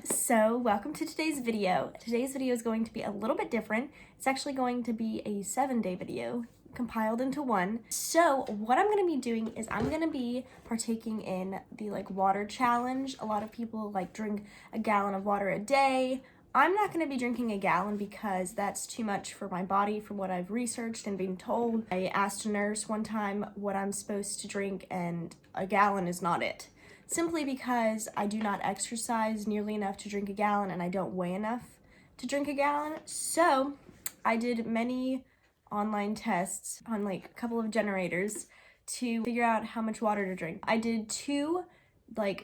everyone. So welcome to today's video. Today's video is going to be a little bit different. It's actually going to be a 7-day video compiled into one. So what I'm going to be doing is I'm going to be partaking in the water challenge. A lot of people drink a gallon of water a day. I'm not going to be drinking a gallon because that's too much for my body from what I've researched and been told. I asked a nurse one time what I'm supposed to drink and a gallon is not it. Simply because I do not exercise nearly enough to drink a gallon and I don't weigh enough to drink a gallon. So I did many online tests on a couple of generators to figure out how much water to drink. I did two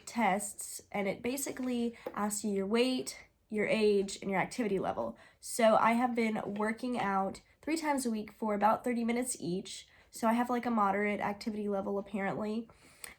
tests and it basically asks you your weight, your age, and your activity level. So I have been working out 3 times a week for about 30 minutes each. So I have a moderate activity level apparently.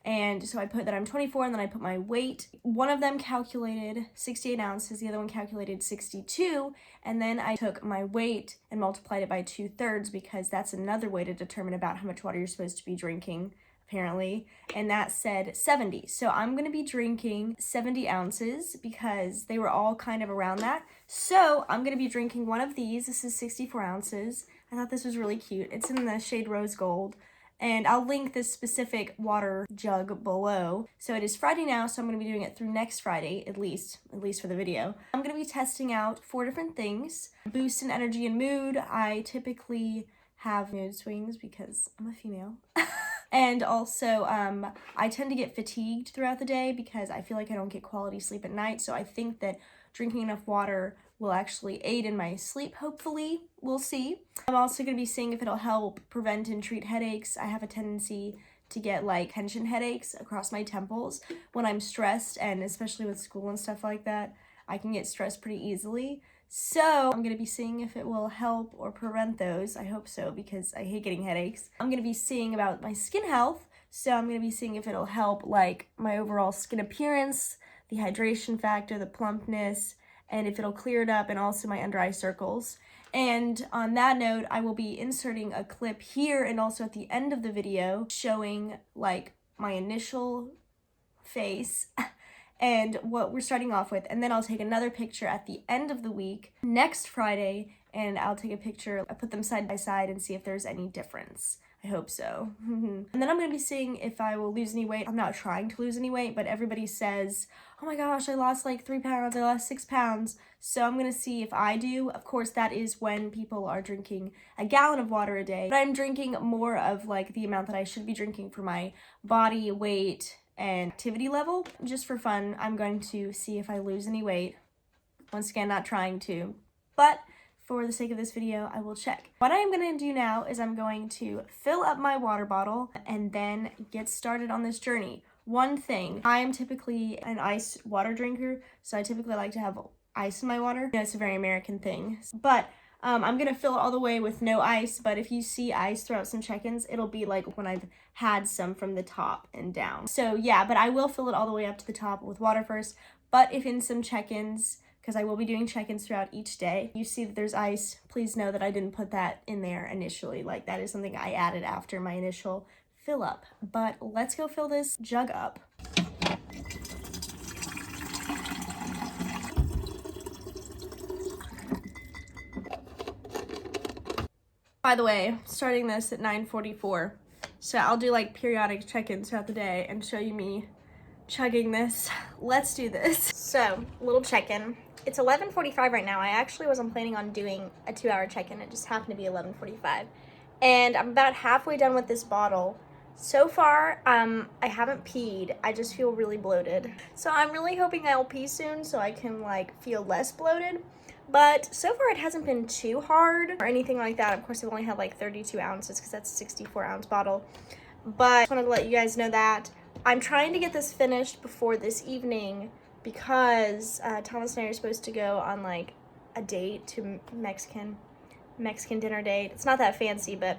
And so I put that I'm 24 and then I put my weight. One of them calculated 68 ounces, the other one calculated 62. And then I took my weight and multiplied it by 2/3 because that's another way to determine about how much water you're supposed to be drinking, apparently. And that said 70. So I'm going to be drinking 70 ounces because they were all kind of around that. So I'm going to be drinking one of these. This is 64 ounces. I thought this was really cute. It's in the shade Rose Gold. And I'll link this specific water jug below. So it is Friday now, so I'm going to be doing it through next Friday, at least for the video. I'm going to be testing out 4 different things. Boost in energy and mood. I typically have mood swings because I'm a female. And also, I tend to get fatigued throughout the day because I feel like I don't get quality sleep at night. So I think that drinking enough water will actually aid in my sleep, hopefully. We'll see. I'm also going to be seeing if it'll help prevent and treat headaches. I have a tendency to get tension headaches across my temples when I'm stressed, and especially with school and stuff like that, I can get stressed pretty easily. So I'm going to be seeing if it will help or prevent those. I hope so because I hate getting headaches. I'm going to be seeing about my skin health. So I'm going to be seeing if it'll help my overall skin appearance, the hydration factor, the plumpness, and if it'll clear it up, and also my under eye circles. And on that note, I will be inserting a clip here and also at the end of the video showing my initial face and what we're starting off with. And then I'll take another picture at the end of the week, next Friday, and I'll take a picture, I put them side by side and see if there's any difference. I hope so. And then I'm going to be seeing if I will lose any weight. I'm not trying to lose any weight, but everybody says, oh my gosh, I lost 3 pounds, I lost 6 pounds. So I'm going to see if I do. Of course, that is when people are drinking a gallon of water a day. But I'm drinking more of the amount that I should be drinking for my body weight and activity level. Just for fun, I'm going to see if I lose any weight. Once again, not trying to, but for the sake of this video, I will check. What I am going to do now is I'm going to fill up my water bottle and then get started on this journey. One thing, I am typically an iced water drinker, so I typically like to have ice in my water. It's a very American thing, but I'm going to fill it all the way with no ice, but if you see ice throughout some check-ins, it'll be when I've had some from the top and down. So yeah, but I will fill it all the way up to the top with water first, but if in some check-ins, because I will be doing check-ins throughout each day, you see that there's ice, please know that I didn't put that in there initially. That is something I added after my initial fill up. But let's go fill this jug up. By the way, starting this at 9:44. So I'll do periodic check-ins throughout the day and show you me chugging this. Let's do this. So, little check-in. It's 11:45 right now. I actually wasn't planning on doing a 2-hour check-in. It just happened to be 11:45. And I'm about halfway done with this bottle. So far, I haven't peed. I just feel really bloated. So I'm really hoping I'll pee soon so I can feel less bloated. But so far it hasn't been too hard or anything like that. Of course, I've only had 32 ounces because that's a 64-ounce bottle. But I just wanted to let you guys know that I'm trying to get this finished before this evening because Thomas and I are supposed to go on a date to Mexican dinner date. It's not that fancy, but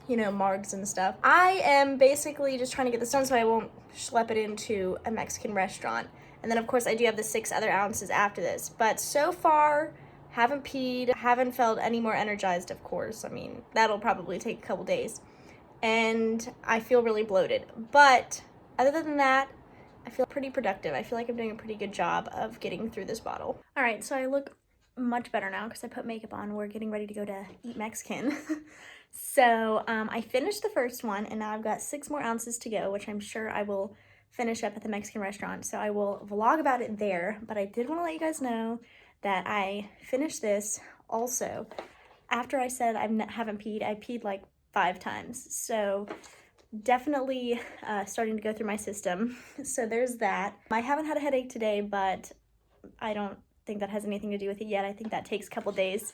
margs and stuff. I am basically just trying to get this done so I won't schlep it into a Mexican restaurant. And then of course I do have the 6 other ounces after this. But so far, haven't peed, haven't felt any more energized, of course. I mean, that'll probably take a couple days. And I feel really bloated. But other than that, I feel pretty productive. I feel like I'm doing a pretty good job of getting through this bottle. All right, so I look much better now because I put makeup on. We're getting ready to go to eat Mexican. So I finished the first one, and now I've got 6 more ounces to go, which I'm sure I will finish up at the Mexican restaurant. So I will vlog about it there, but I did want to let you guys know that I finished this also. After I said I haven't peed, I peed like 5 times. So definitely starting to go through my system. So there's that. I haven't had a headache today, but I don't think that has anything to do with it yet. I think that takes a couple days.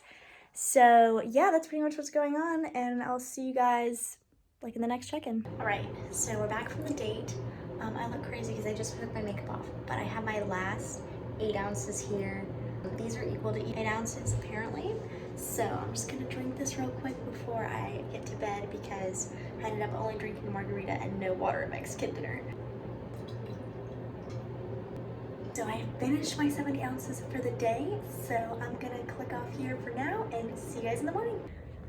So yeah, that's pretty much what's going on, and I'll see you guys like in the next check-in. All right, so we're back from the date. I look crazy because I just took my makeup off, but I have my last 8 ounces here. These are equal to 8 ounces apparently. So I'm just gonna drink this real quick before I get to bed because I ended up only drinking a margarita and no water at Mexican dinner. So I finished my 70 ounces for the day, so I'm gonna click off here for now and see you guys in the morning.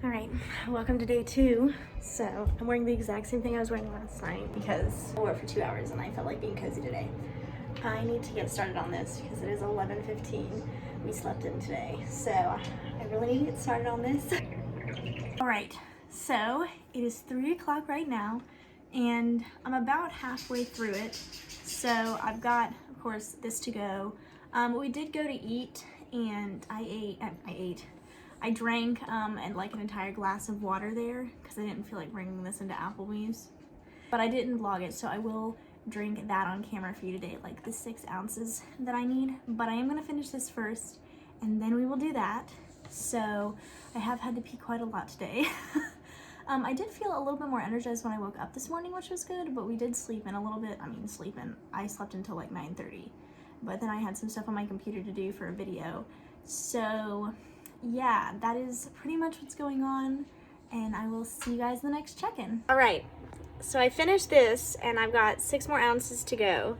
All right, welcome to day 2. So I'm wearing the exact same thing I was wearing last night because I wore it for 2 hours and I felt like being cozy today. I need to get started on this because it is 11:15. We slept in today, so I really need to get started on this. All right, so it is 3 o'clock right now, and I'm about halfway through it. So I've got, of course, this to go. We did go to eat, and I drank and like an entire glass of water there because I didn't feel like bringing this into Applebee's. But I didn't vlog it, so I will drink that on camera for you today, like the 6 ounces that I need. But I am gonna finish this first, and then we will do that. So I have had to pee quite a lot today. I did feel a little bit more energized when I woke up this morning, which was good, but we did sleep in a little bit. I slept until like 9:30, but then I had some stuff on my computer to do for a video. So yeah, that is pretty much what's going on, and I will see you guys in the next check-in. All right, so I finished this, and I've got 6 more ounces to go.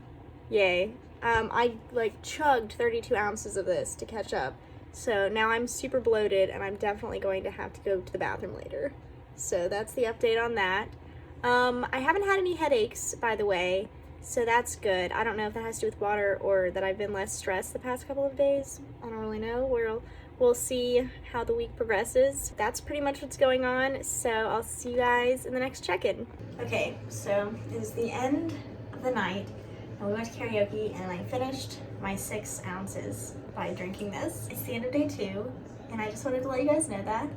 Yay. I like chugged 32 ounces of this to catch up. So now I'm super bloated, and I'm definitely going to have to go to the bathroom later. So that's the update on that. I haven't had any headaches, by the way, so that's good. I don't know if that has to do with water or that I've been less stressed the past couple of days. I don't really know. We'll see how the week progresses. That's pretty much what's going on, so I'll see you guys in the next check-in. Okay, so it is the end of the night, and we went to karaoke, and I finished my 6 ounces by drinking this. It's the end of day 2, and I just wanted to let you guys know that.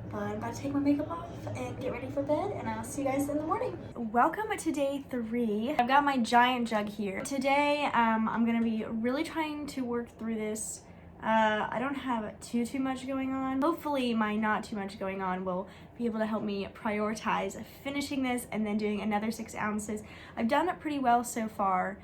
But I'm about to take my makeup off and get ready for bed, and I'll see you guys in the morning. Welcome to day 3. I've got my giant jug here. Today, I'm gonna be really trying to work through this. I don't have too much going on. Hopefully my not too much going on will be able to help me prioritize finishing this and then doing another 6 ounces. I've done it pretty well so far,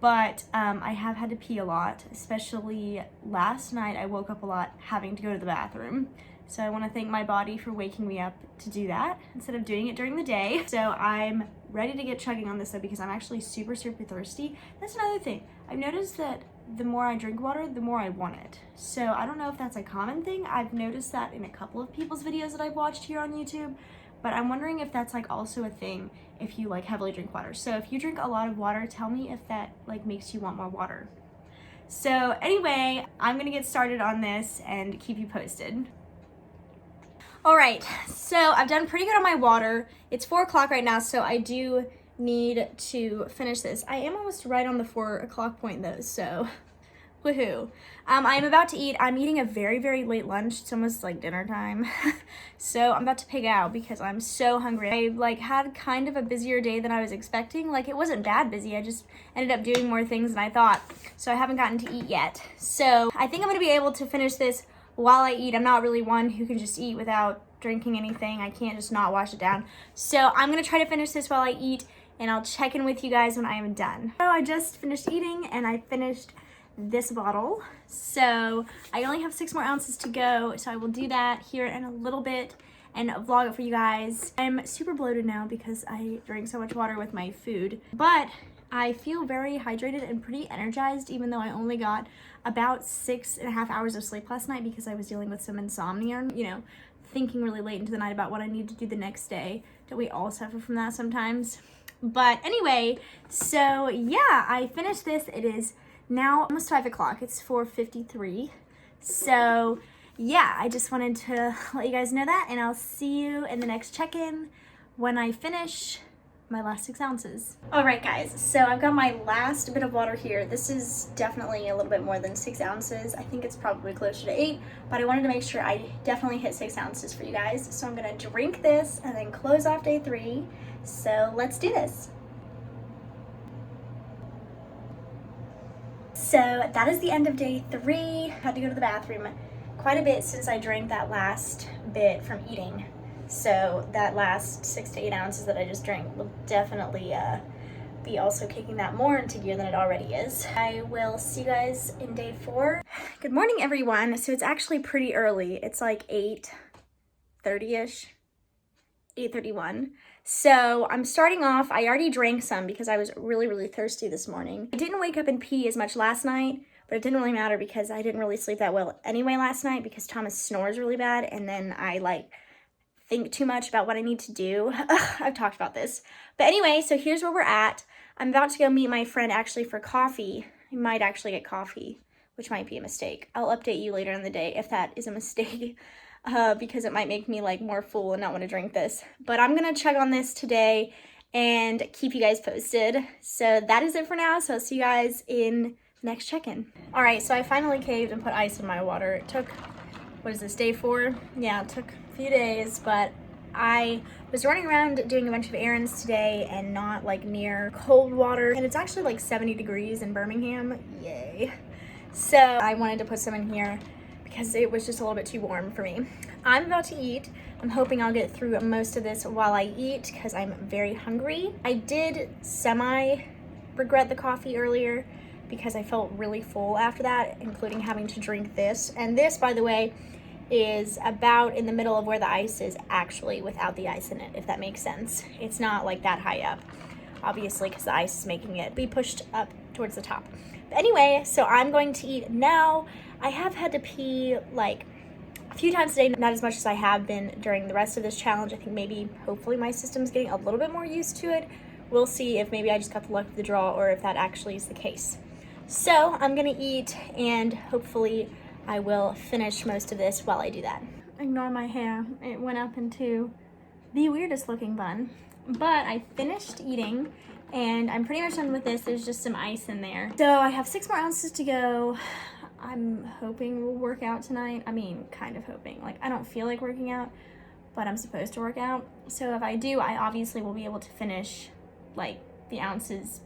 but I have had to pee a lot, especially last night. I woke up a lot having to go to the bathroom. So I want to thank my body for waking me up to do that instead of doing it during the day. So I'm ready to get chugging on this though because I'm actually super thirsty. That's another thing. I've noticed that the more I drink water, the more I want it. So I don't know if that's a common thing. I've noticed that in a couple of people's videos that I've watched here on YouTube, but I'm wondering if that's like also a thing if you like heavily drink water. So if you drink a lot of water, tell me if that like makes you want more water. So anyway, I'm gonna get started on this and keep you posted. All right, so I've done pretty good on my water. It's 4 o'clock right now, so I do need to finish this. I am almost right on the 4 o'clock point though, so woohoo. I'm about to eat. I'm eating a very late lunch. It's almost like dinner time. So I'm about to pig out because I'm so hungry. I like had kind of a busier day than I was expecting. Like it wasn't bad busy. I just ended up doing more things than I thought. So I haven't gotten to eat yet. So I think I'm gonna be able to finish this while I eat. I'm not really one who can just eat without drinking anything. I can't just not wash it down. So I'm gonna try to finish this while I eat, and I'll check in with you guys when I am done. So I just finished eating, and I finished this bottle. So I only have 6 more ounces to go, so I will do that here in a little bit and vlog it for you guys. I'm super bloated now because I drank so much water with my food, but I feel very hydrated and pretty energized, even though I only got about 6.5 hours of sleep last night because I was dealing with some insomnia, you know, thinking really late into the night about what I need to do the next day. Don't we all suffer from that sometimes? But anyway, so yeah, I finished this. It is now almost 5 o'clock. It's 4:53. So yeah, I just wanted to let you guys know that, and I'll see you in the next check-in when I finish my last 6 ounces. All right, guys, so I've got my last bit of water here. This is definitely a little bit more than 6 ounces. I think it's probably closer to 8, but I wanted to make sure I definitely hit 6 ounces for you guys. So I'm gonna drink this and then close off day 3. So let's do this. So that is the end of day 3. Had to go to the bathroom quite a bit since I drank that last bit from eating. So that last 6 to 8 ounces that I just drank will definitely be also kicking that more into gear than it already is. I will see you guys in day 4. Good morning, everyone. So it's actually pretty early. It's like 8:30-ish, 8:31. So I'm starting off. I already drank some because I was really thirsty this morning. I didn't wake up and pee as much last night, but it didn't really matter because I didn't really sleep that well anyway last night because Thomas snores really bad, and then I think too much about what I need to do. I've talked about this. But anyway, so here's where we're at. I'm about to go meet my friend actually for coffee. I might actually get coffee, which might be a mistake. I'll update you later in the day if that is a mistake, because it might make me more full and not want to drink this. But I'm gonna chug on this today and keep you guys posted. So that is it for now. So I'll see you guys in the next check-in. All right, so I finally caved and put ice in my water. It took, what is this, day 4? Yeah, it took few days, but I was running around doing a bunch of errands today and not near cold water, and it's actually 70 degrees in Birmingham. Yay. So I wanted to put some in here because it was just a little bit too warm for me. I'm about to eat. I'm hoping I'll get through most of this while I eat because I'm very hungry. I did regret the coffee earlier because I felt really full after that, including having to drink this. And this, by the way, is about in the middle of where the ice is actually without the ice in it, if that makes sense. It's not that high up, obviously, because the ice is making it be pushed up towards the top. But anyway, so I'm going to eat now. I have had to pee a few times today, not as much as I have been during the rest of this challenge. I think hopefully my system's getting a little bit more used to it. We'll see if maybe I just got the luck of the draw or if that actually is the case. So I'm gonna eat and hopefully I will finish most of this while I do that. Ignore my hair. It went up into the weirdest looking bun. But I finished eating and I'm pretty much done with this. There's just some ice in there. So I have 6 more ounces to go. I'm hoping we'll work out tonight. I mean, kind of hoping. I don't feel like working out, but I'm supposed to work out. So if I do, I obviously will be able to finish the ounces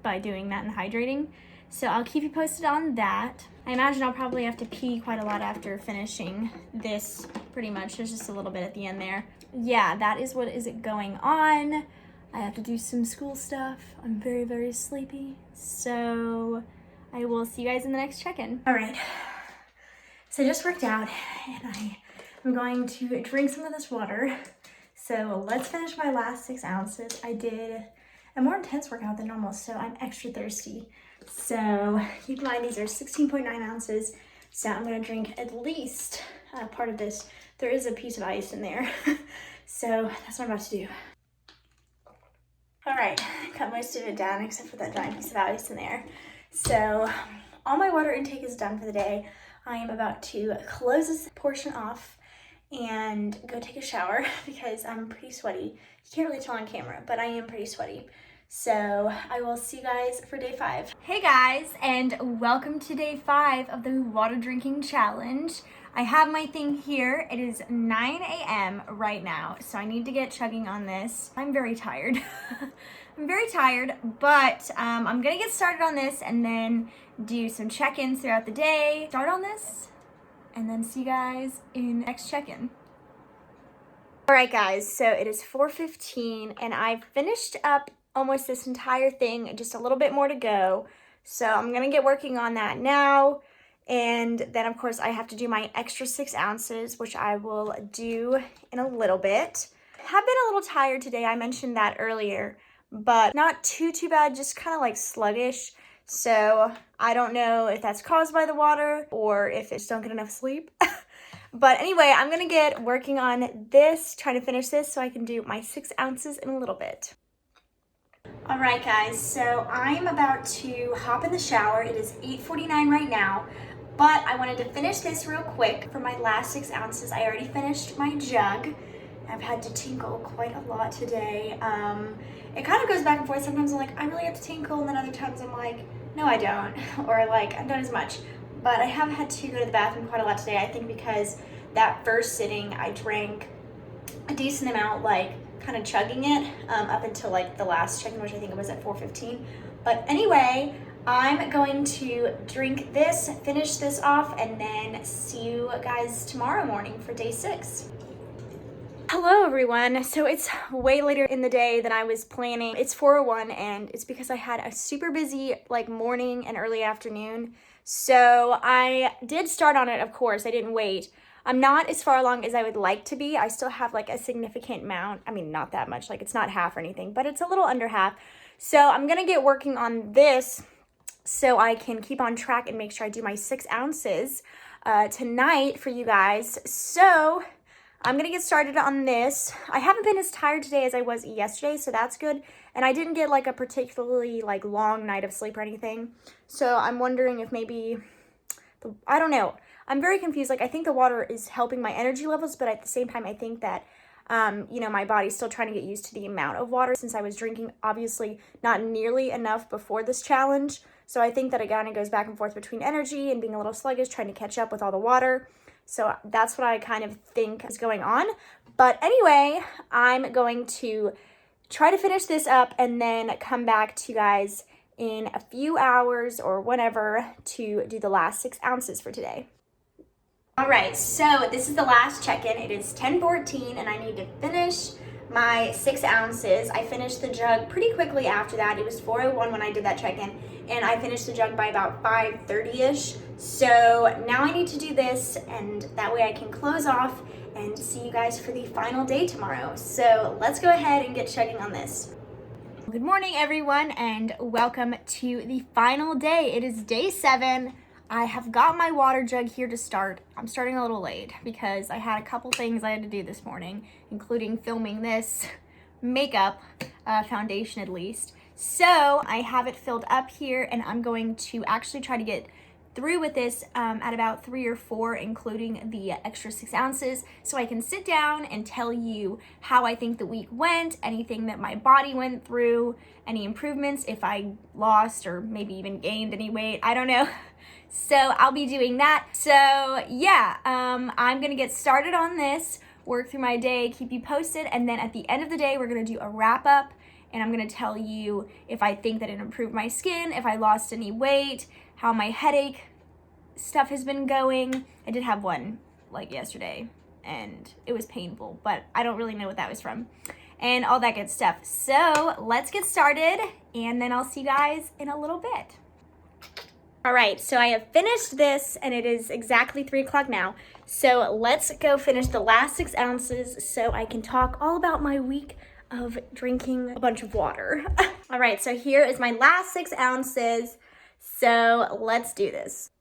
by doing that and hydrating. So I'll keep you posted on that. I imagine I'll probably have to pee quite a lot after finishing this, pretty much. There's just a little bit at the end there. Yeah, that is what is going on. I have to do some school stuff. I'm very sleepy. So I will see you guys in the next check-in. All right, so I just worked out and I'm going to drink some of this water. So let's finish my last 6 ounces. I did a more intense workout than normal, so I'm extra thirsty. So keep in mind these are 16.9 ounces. So I'm gonna drink at least part of this. There is a piece of ice in there. So that's what I'm about to do. All right, cut most of it down except for that giant piece of ice in there. So all my water intake is done for the day. I am about to close this portion off and go take a shower because I'm pretty sweaty. You can't really tell on camera, but I am pretty sweaty. So I will see you guys for day 5. Hey guys, and welcome to day 5 of the water drinking challenge. I have my thing here. It is 9 a.m. right now, so I need to get chugging on this. I'm very tired. I'm very tired, but I'm gonna get started on this and then do some check-ins throughout the day. Start on this and then see you guys in the next check-in. All right guys, so it is 4:15 and I've finished up almost this entire thing, just a little bit more to go. So I'm gonna get working on that now. And then of course I have to do my extra 6 ounces, which I will do in a little bit. Have been a little tired today, I mentioned that earlier, but not too bad, just kind of sluggish. So I don't know if that's caused by the water or if it's don't get enough sleep. But anyway, I'm gonna get working on this, trying to finish this so I can do my 6 ounces in a little bit. All right, guys, so I'm about to hop in the shower. It is 8:49 right now, but I wanted to finish this real quick. For my last 6 ounces, I already finished my jug. I've had to tinkle quite a lot today. It kind of goes back and forth. Sometimes I'm like, I really have to tinkle, and then other times I'm like, no, I don't, or like, I don't as much. But I have had to go to the bathroom quite a lot today, I think because that first sitting, I drank a decent amount, like kind of chugging it up until like the last check-in, which I think it was at 4:15. But anyway, I'm going to drink this, finish this off, and then see you guys tomorrow morning for day 6. Hello everyone. So it's way later in the day than I was planning. It's 4:01 and it's because I had a super busy like morning and early afternoon. So I did start on it, of course. I didn't wait. I'm not as far along as I would like to be. I still have like a significant amount. I mean, not that much, like it's not half or anything, but it's a little under half. So I'm gonna get working on this so I can keep on track and make sure I do my 6 ounces tonight for you guys. So I'm gonna get started on this. I haven't been as tired today as I was yesterday, so that's good. And I didn't get like a particularly like long night of sleep or anything. So I'm wondering if maybe, I don't know. I'm very confused. Like I think the water is helping my energy levels, but at the same time, I think that, you know, my body's still trying to get used to the amount of water since I was drinking obviously not nearly enough before this challenge. So I think that it kind of goes back and forth between energy and being a little sluggish, trying to catch up with all the water. So that's what I kind of think is going on. But anyway, I'm going to try to finish this up and then come back to you guys in a few hours or whenever to do the last 6 ounces for today. All right, so this is the last check-in. It is 10:14 and I need to finish my 6 ounces. I finished the jug pretty quickly after that. It was 4:01 when I did that check-in and I finished the jug by about 5:30ish. So now I need to do this and that way I can close off and see you guys for the final day tomorrow. So let's go ahead and get chugging on this. Good morning everyone and welcome to the final day. It is day 7. I have got my water jug here to start. I'm starting a little late because I had a couple things I had to do this morning, including filming this makeup foundation at least. So I have it filled up here and I'm going to actually try to get through with this at about 3 or 4, including the extra 6 ounces, so I can sit down and tell you how I think the week went, anything that my body went through, any improvements, if I lost or maybe even gained any weight, I don't know. So I'll be doing that. So yeah, I'm gonna get started on this, work through my day, keep you posted, and then at the end of the day, we're gonna do a wrap up, and I'm gonna tell you if I think that it improved my skin, if I lost any weight, how my headache stuff has been going. I did have one like yesterday and it was painful, but I don't really know what that was from and all that good stuff. So let's get started and then I'll see you guys in a little bit. All right, so I have finished this and it is exactly 3 o'clock now. So let's go finish the last 6 ounces so I can talk all about my week of drinking a bunch of water. All right, so here is my last 6 ounces. So let's do this.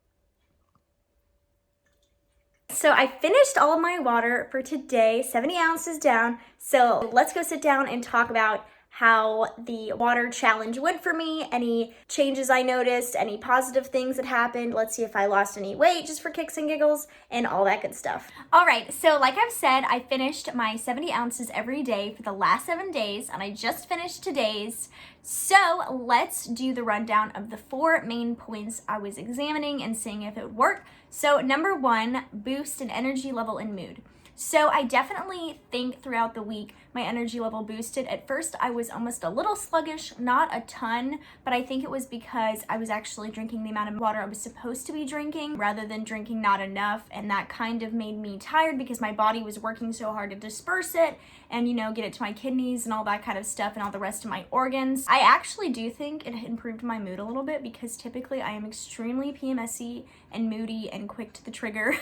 So I finished all of my water for today, 70 ounces down. So let's go sit down and talk about how the water challenge went for me, any changes I noticed, any positive things that happened. Let's see if I lost any weight just for kicks and giggles and all that good stuff. All right, so like I've said, I finished my 70 ounces every day for the last 7 days and I just finished today's. So let's do the rundown of the 4 main points I was examining and seeing if it worked. So number 1, boost in energy level and mood. So I definitely think throughout the week, my energy level boosted. At first, I was almost a little sluggish, not a ton, but I think it was because I was actually drinking the amount of water I was supposed to be drinking rather than drinking not enough. And that kind of made me tired because my body was working so hard to disperse it and, you know, get it to my kidneys and all that kind of stuff and all the rest of my organs. I actually do think it improved my mood a little bit because typically I am extremely PMSy and moody and quick to the trigger.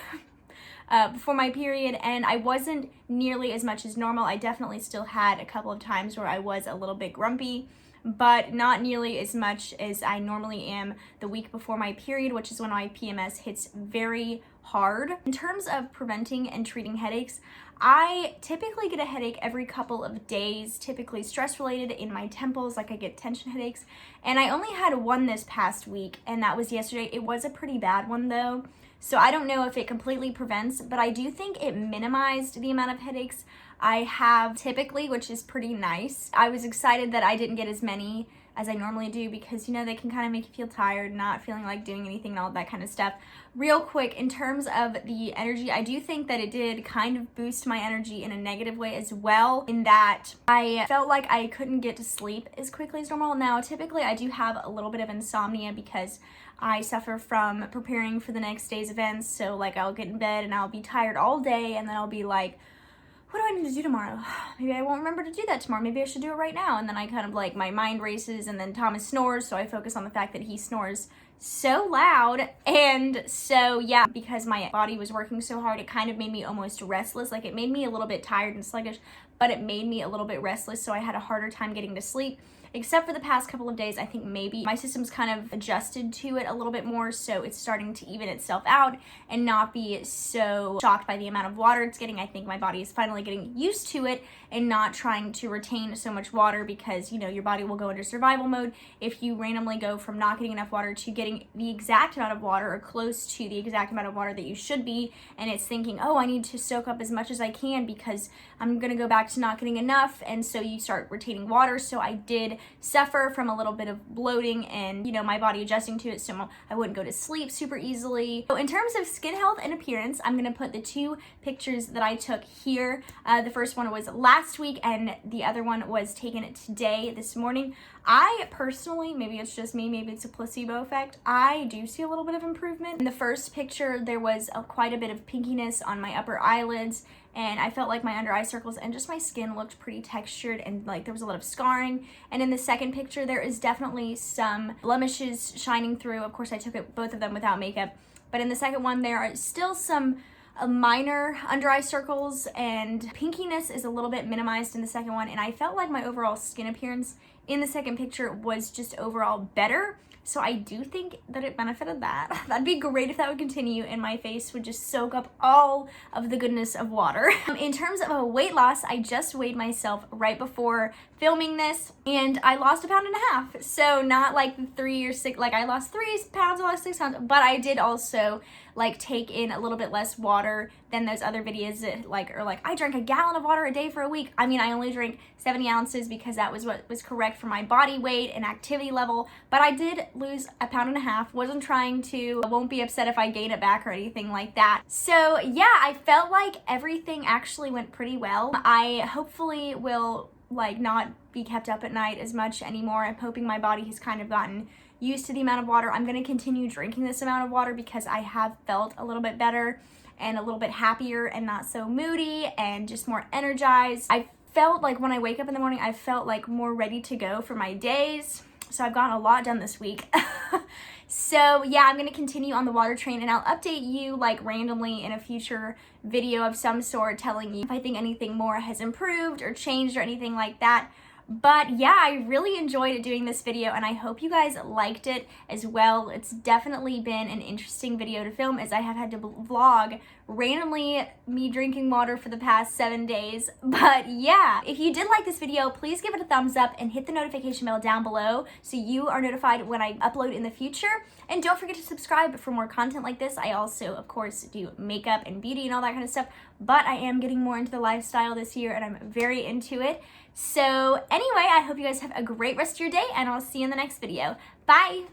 Before my period, and I wasn't nearly as much as normal. I definitely still had a couple of times where I was a little bit grumpy, but not nearly as much as I normally am the week before my period, which is when my PMS hits very hard. In terms of preventing and treating headaches, I typically get a headache every couple of days, typically stress related in my temples, like I get tension headaches. And I only had one this past week, and that was yesterday. It was a pretty bad one though. So I don't know if it completely prevents, but I do think it minimized the amount of headaches I have typically, which is pretty nice. I was excited that I didn't get as many as I normally do because, you know, they can kind of make you feel tired, not feeling like doing anything and all that kind of stuff. Real quick, in terms of the energy, I do think that it did kind of boost my energy in a negative way as well, in that I felt like I couldn't get to sleep as quickly as normal. Now, typically I do have a little bit of insomnia because I suffer from preparing for the next day's events. So like I'll get in bed and I'll be tired all day, and then I'll be like, what do I need to do tomorrow? Maybe I won't remember to do that tomorrow. Maybe I should do it right now. And then I kind of like, my mind races, and then Thomas snores, so I focus on the fact that he snores so loud. And so yeah, because my body was working so hard, it kind of made me almost restless. Like it made me a little bit tired and sluggish, but it made me a little bit restless, so I had a harder time getting to sleep. Except for the past couple of days, I think maybe my system's kind of adjusted to it a little bit more, so it's starting to even itself out and not be so shocked by the amount of water it's getting. I think my body is finally getting used to it and not trying to retain so much water, because, you know, your body will go into survival mode if you randomly go from not getting enough water to getting the exact amount of water or close to the exact amount of water that you should be, and it's thinking, oh, I need to soak up as much as I can because I'm gonna go back to not getting enough, and so you start retaining water. So I did suffer from a little bit of bloating and, you know, my body adjusting to it, so I wouldn't go to sleep super easily. So in terms of skin health and appearance, I'm gonna put the two pictures that I took here. The first one was last week and the other one was taken today, this morning. I personally, maybe it's just me, maybe it's a placebo effect, I do see a little bit of improvement. In the first picture, there was quite a bit of pinkiness on my upper eyelids, and I felt like my under eye circles and just my skin looked pretty textured, and like there was a lot of scarring. And in the second picture, there is definitely some blemishes shining through. Of course, I took both of them without makeup, but in the second one, there are still some minor under eye circles, and pinkiness is a little bit minimized in the second one, and I felt like my overall skin appearance in the second picture was just overall better. So I do think that it benefited that. That'd be great if that would continue and my face would just soak up all of the goodness of water. In terms of a weight loss, I just weighed myself right before filming this and I lost 1.5 pounds. So not like 3 or 6, like I lost 3 pounds, I lost 6 pounds, but I did also like take in a little bit less water than those other videos that like are like, I drank a gallon of water a day for a week. I mean, I only drank 70 ounces because that was what was correct for my body weight and activity level, but I did lose 1.5 pounds. Wasn't trying to, won't be upset if I gain it back or anything like that. So yeah, I felt like everything actually went pretty well. I hopefully will like not be kept up at night as much anymore. I'm hoping my body has kind of gotten used to the amount of water. I'm going to continue drinking this amount of water because I have felt a little bit better and a little bit happier and not so moody and just more energized. I felt like when I wake up in the morning, I felt like more ready to go for my days. So I've gotten a lot done this week. So yeah, I'm going to continue on the water train and I'll update you like randomly in a future video of some sort, telling you if I think anything more has improved or changed or anything like that. But yeah, I really enjoyed doing this video and I hope you guys liked it as well. It's definitely been an interesting video to film as I have had to vlog randomly me drinking water for the past 7 days. But yeah, if you did like this video, please give it a thumbs up and hit the notification bell down below so you are notified when I upload in the future. And don't forget to subscribe for more content like this. I also, of course, do makeup and beauty and all that kind of stuff, but I am getting more into the lifestyle this year and I'm very into it. So anyway, I hope you guys have a great rest of your day and I'll see you in the next video. Bye!